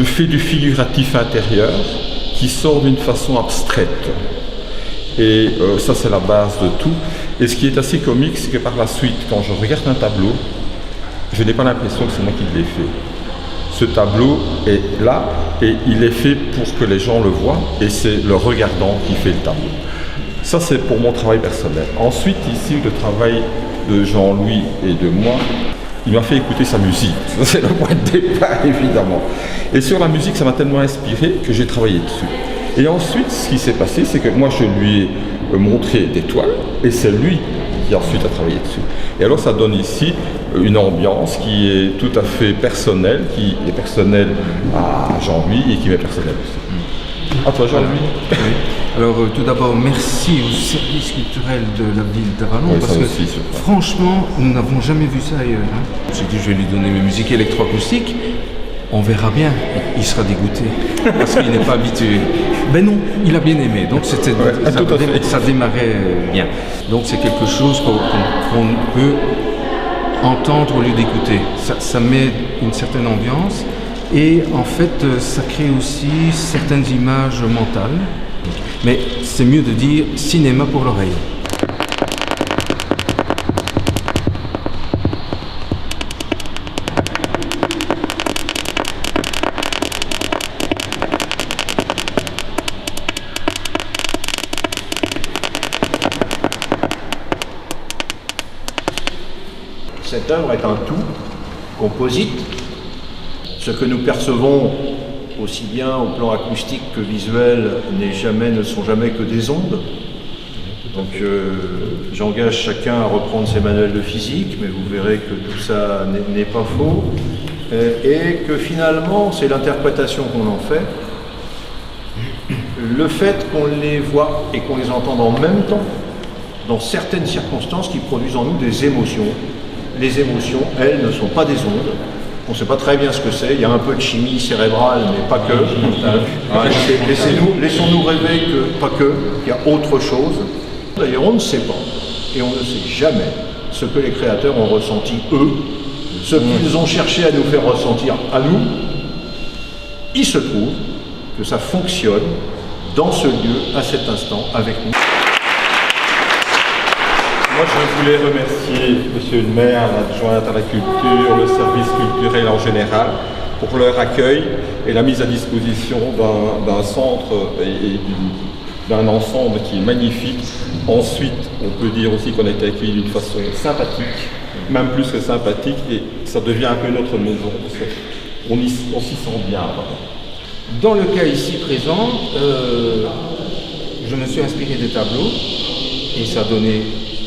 fais du figuratif intérieur qui sort d'une façon abstraite. Et ça, c'est la base de tout. Et ce qui est assez comique, c'est que par la suite, quand je regarde un tableau, je n'ai pas l'impression que c'est moi qui l'ai fait. Ce tableau est là et il est fait pour que les gens le voient et c'est le regardant qui fait le tableau. Ça, c'est pour mon travail personnel. Ensuite, ici, le travail de Jean-Louis et de moi, il m'a fait écouter sa musique. Ça, c'est le point de départ, évidemment. Et sur la musique, ça m'a tellement inspiré que j'ai travaillé dessus. Et ensuite, ce qui s'est passé, c'est que moi, je lui ai montré des toiles et c'est lui qui ensuite a travaillé dessus. Et alors, ça donne ici une ambiance qui est tout à fait personnelle, qui est personnelle à Jean-Louis et qui m'est personnelle aussi. À toi, Jean-Louis. Oui. Alors, tout d'abord, merci au service culturel de la ville d'Avallon, Oui, parce que aussi, franchement, nous n'avons jamais vu ça ailleurs. Hein. J'ai dit, je vais lui donner mes musiques électroacoustiques. On verra bien, il sera dégoûté, parce qu'il n'est pas habitué. Ben non, il a bien aimé, donc ça démarrait bien. Donc c'est quelque chose qu'on peut entendre au lieu d'écouter. Ça met une certaine ambiance et en fait ça crée aussi certaines images mentales. Mais c'est mieux de dire cinéma pour l'oreille. Cette œuvre est un tout composite. Ce que nous percevons, aussi bien au plan acoustique que visuel, ne sont jamais que des ondes. Donc j'engage chacun à reprendre ses manuels de physique, mais vous verrez que tout ça n'est pas faux. Et que finalement, c'est l'interprétation qu'on en fait. Le fait qu'on les voit et qu'on les entende en même temps, dans certaines circonstances qui produisent en nous des émotions. Les émotions, elles, ne sont pas des ondes. On ne sait pas très bien ce que c'est. Il y a un peu de chimie cérébrale, mais pas que. Laissons-nous rêver que pas que, qu'il y a autre chose. D'ailleurs, on ne sait pas, et on ne sait jamais ce que les créateurs ont ressenti eux, ce qu'ils ont cherché à nous faire ressentir à nous. Il se trouve que ça fonctionne dans ce lieu, à cet instant, avec nous. Moi, je voulais remercier Monsieur le maire, l'adjointe à la culture, le service culturel en général, pour leur accueil et la mise à disposition d'un centre et d'un ensemble qui est magnifique. Ensuite, on peut dire aussi qu'on a été accueillis d'une façon sympathique, même plus que sympathique, et ça devient un peu notre maison, parce qu'on s'y sent bien. Dans le cas ici présent, je me suis inspiré des tableaux, et ça a donné...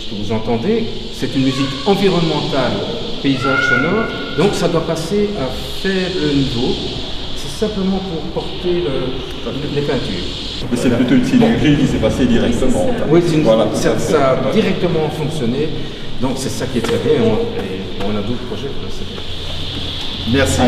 que vous entendez, c'est une musique environnementale, paysage sonore, donc ça doit passer à faible niveau. C'est simplement pour porter les peintures. Mais c'est plutôt une synergie qui s'est passée directement. Oui, ça a directement fonctionné, donc c'est ça qui est très bien et on a d'autres projets pour la série. Merci.